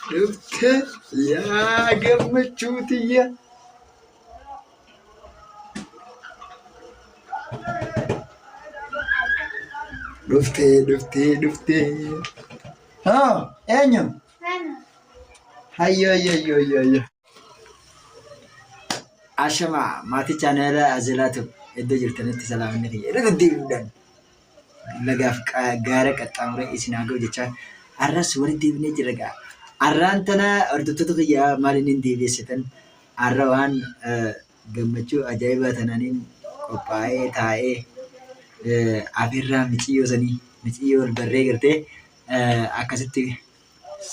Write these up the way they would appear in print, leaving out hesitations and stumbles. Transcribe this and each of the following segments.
Dhufte yaa gammachuu tiyya. Dhufte. Haa eenyu? Hayyo. Ashama maatii chaanala Azilaatu iddoo jirtanitti salaaminni kiyya irra deddeebi'uudhaan lagaaf gaara qaxxaamuree isin haa ga'u jechaa har'as walitti deebinee jira ga'a. Har'aan tana hordoftoota kiyyaa maaliin hin deebi'essitan har'a waan gammachuu ajaa'ibaa tananiin qophaa'ee taa'ee afirraa mixiyyoo wal barree gartee akkasitti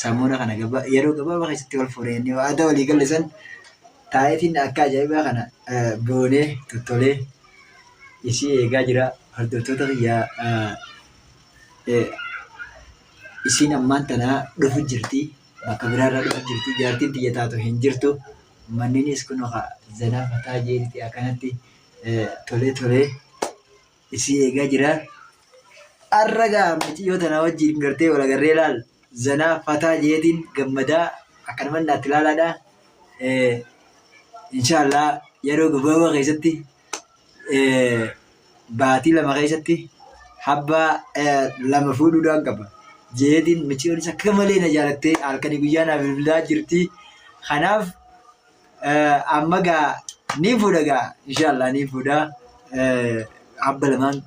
sammuna kana yeroo gabaabaa keessatti wal fuudhanii aadaa walii gallisan taa'eetiin akka ajaa'ibaa kana boonee tottolee isii eegaa jira. Hordoftoota kiyyaa isiin ammaan tanaa dhufu jirti. Bakka biraarraa dhufu jirti. Jaartiin xiyya taatu hin jirtu. Manniinis kun zanaa fataa jeetti akkanatti tolee isii eegaa jira. Har'a gaa mixiyyoo tanaa wajjin gartee wal agarree laal zanaa fataa jeetiin gammadaa akkanuma naatti ilaalaadha. Inshaallah yeroo gabaabaa keessatti baatii lama keessatti habbaa lama fuudhuudhaan qaba. Jeetiin mixiyyoonis akka malee na jaalattee halkanii guyyaa naaf bilbilaa jirti. Kanaaf amma gaa ni fuudha gaa inshaallah ni fuudha. Habba lamaan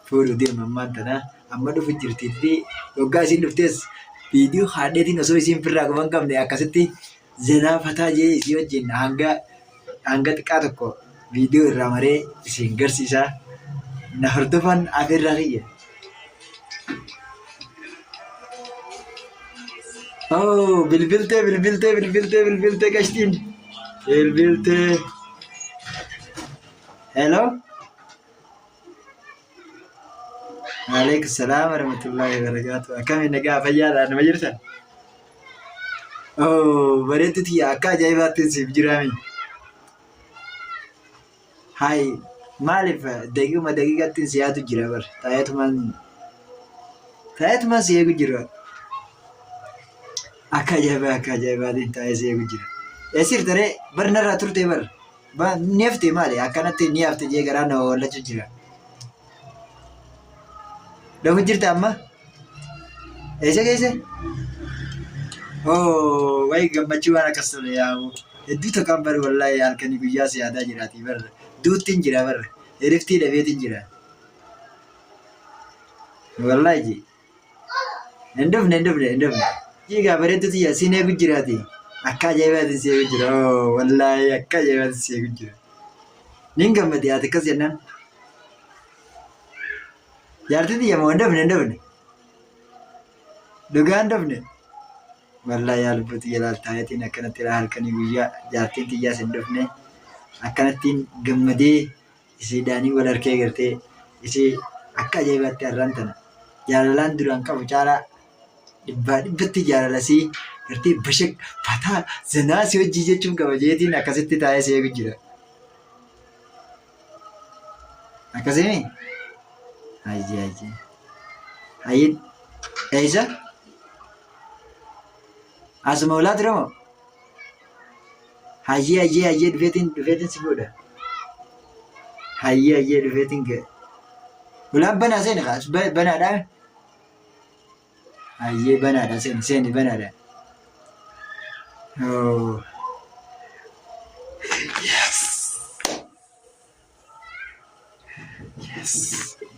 fuudhu deema ammaan tana amma dhufu jirti fi waggaa isiin dhuftees viidiyoo haadheetiin osoo isiin firraa quban qabne akkasitti zanaa fataa jee isii wajjin hanga xiqqaa tokko viidiyoo irraa maree isin garsiisaa na hordofan afeerraa kiyya. Bilbiltee qashtiin. Bilbiltee. Hello. Waalaikum salaam warahmatullahi wabarakatuh. Akkamiin nagaa fayyaadhaan nama jirtan? Bareedduu tiyya akka ajaa'ibaatti siif jiraami. Hai maaliif daqiiqatti si yaadu jira bar taa'eetumaan si eegu jira. Akka ajaa'ibaatiin taa'ee si eegu jira. Eessir taree barnarraa turte bar ni haftee maali akkanatti ni hafte jee garaa na wallachuu jira. Lafu jirta amma? Eessa keessa? Wayi gammachuu waan akkas tole yaa'u. Hedduu takkaan bari wallaahi halkanii guyyaa si yaadaa jiraati barra. Duuttiin jira barra. Eriftii dhabeetiin jira. Wallaahi ji. Hin dhufne. Jiigaa bareedduu tiyya siin eegu jiraati. Akka ajaa'ibaatiin si eegu jira. Wallaahi akka ajaa'ibaatiin si eegu jira. Nin gammade ati akkas jennaan. Jaartii tiyya moo hin dhufne. Dhugaa hin dhufne. Wallaahi yaalbuu tiyya laaltaayetiin akkanatti halkanii guyyaa jaartiin tiyyaas hin dhufne. Akkanattiin gammadee isiidhaanii wal harkee gartee isii akka ajaa'ibaatti har'aan tana jaalalaan duraan qabu caalaa dhibbatti jaalalasii gartee bashaq fataa zanaa si hojii jechuun qaba jeetiin akkasitti taa'ee si eegu jira. Akkasimi? Hayyin eessa? Asuma ulaa ture moo? Hayyee dhufeetiin si fuudha. Hayyee dhufeetiin ga'e. Ulaan banaa seeni kaas banaadhaa. Hayyee banaadha seeni banaadha. Yes.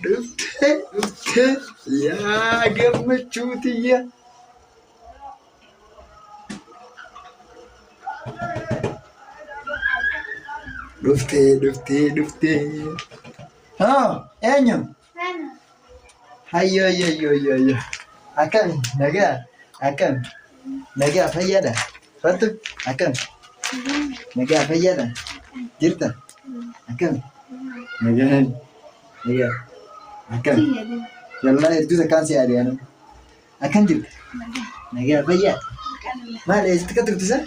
Dhufte yaa gammachuu tiyya. Dhufte. Haa eenyu? Hayyo. Akkami nagaa fayyaadha. Fattu akkami nagaa fayyaadha. Jirta akkami nagaa akkami wallaahi hedduu takkaan si yaade anu akkam jirta nagaa fayyaa maal eessitti ka turtisa?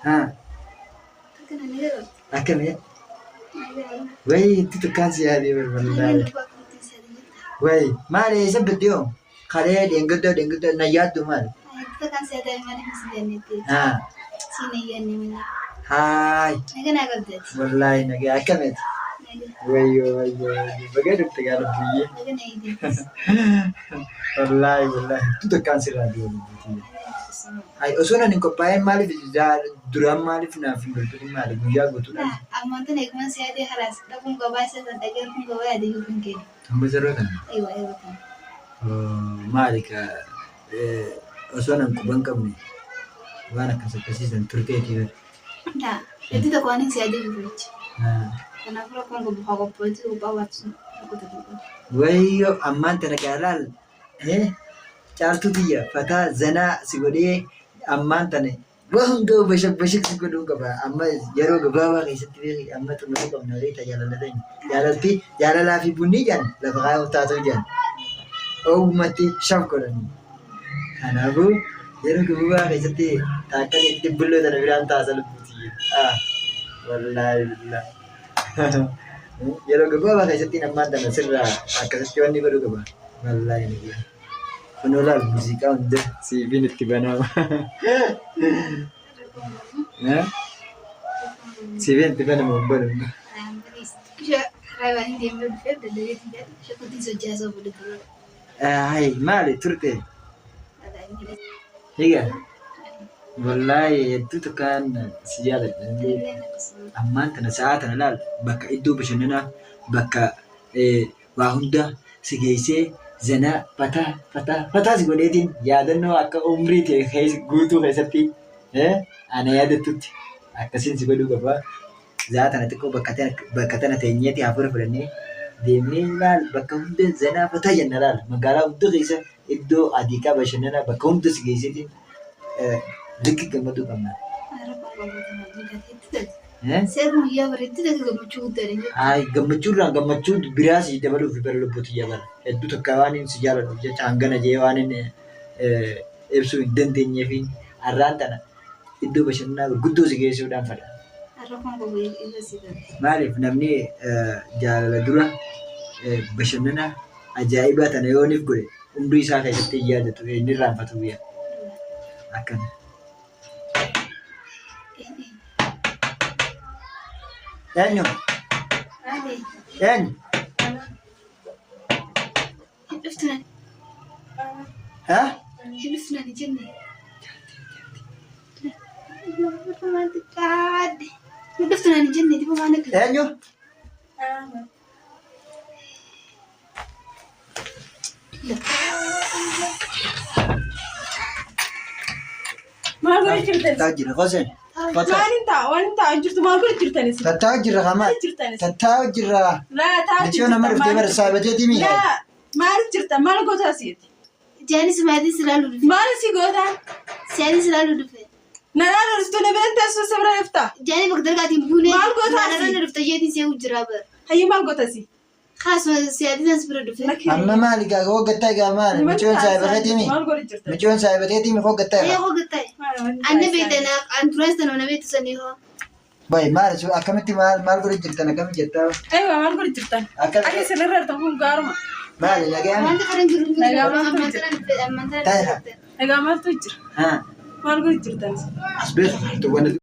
Haa akkami wayi hedduu takkaan si yaade wallaahi wayi maal eessa baddiyoo kalee deengaddaa na yaaddu maal After can say that money is the need. ها Sini yani. هاي Naga naga det. والله نجي أكمل Naga ويو بقدر تقال بيه naga naidi. والله tu tekan sirradio هاي أصلا نكوباين مالي في درام مالي في نافين بلبل مالي بيا قلت له Amonte nek man siya halas. Tapong gawai sa tagal kung gawai adi yung kini. هم زرونا Aywa kan. مالي كا أصلا نكوبان كمني وانا كسبتي تركيا كده Da. Itu tak kuanin siya adi yung bridge. Karena kalau kung gawa ko po itu bawat ako tagal. ويو أمان تنكالال caaltu tiyya fataa zanaa si godhee ammaan tane waan ga'u bashak si godhuu qaba. Amma yeroo gabaabaa keessatti beeki amma xumuruu qabna reeta jaalalaa fi bunni jedhan lafa kaa'uu taatoo jedhan oomumatti shaf godhanii. Kanaafuu yeroo gabaabaa keessatti taakkan itti bulloo tana biraan taasa lubbuuti. Wallaahi billaa. Yeroo gabaabaa keessatti ammaan tana sirraa akkasitti wanni godhuu qaba. Wallaahi ni Penolal musik anda si binit tiba nama. Si binit tiba nama baru. Hai mali turte. Iya. Wallahi itu tekan siapa jadi aman tanah saat tanah lal baka itu bersendana baka wahunda segaise zana patah si godheetiin yaadannoo akka umrii ta'e guutuu keessatti ana yaadattutti akkasiin si godhuu qaba. Zaatana xiqqoo bakka tana teenyeeti hafuura fudhannee deemnee laal bakka hunda zanaa fataa jenna laal magaalaa hunda keessa iddoo adii qaba bashannanaa bakka hunda si geesseetiin likki gammaduu qabna. Gammachuurraan gammachuu biraas dabaluuf bara lubbuutti jabala. Hedduu tokko waan inni si jaalladhuuf jecha hangana jee waan inni ibsuu hin dandeenyeef har'aan tana iddoo bashannanaa gurguddoo si geessuudhaan fadha. Maaliif namni jaalala dura bashannana ajaa'ibaa tana yooniif godhe hunduu isaa keessatti hin yaadatu inni irraanfatu biyya. Akkana. Eenyu? Eenyu? Haa? Eenyu? Maal godhee jirtan? Taa'aa jira Hoseen. Waan taa'aa jirtu maal godhee jirtanis? Taa'aa jira Hamaa. Taa'aa jira. Michoo nama dhuftee bara saabateetii miidha. Maal jirta? Maal goota asiiti? Jaanis maatii silaalu dhufe. Maal si goota? Siyaanii silaalu dhufe. Nanaan dhuftu na biratti asuu sabra dhufta. Jaanii bakka dargaatiin buunee. Maal goota asii? Nanaan dhufta jeetiin see'u jira bara. Hayyi maal goota asii? Kaasuma siyaanii sans bira dhufe. Amma maali gaa hoggattaa egaa maali? Michoon saabateetii mi? Maal godhee jirta? Michoon saabateetii mi hoggattaa egaa? Hoggattaa. Anni beektanaa anturaas tanoo na beektu sanii hoo. Bayi maali sun akkamitti maal godhee jirtan akkamitti jettaa? Eewa maal godhee jirtan? Akka sirriirra jirtan kun gaaruma. Maali nagaan? Wanta kana jiru Taa'eera. Egaa maaltu jira? Maal godhee jirtan? As beeku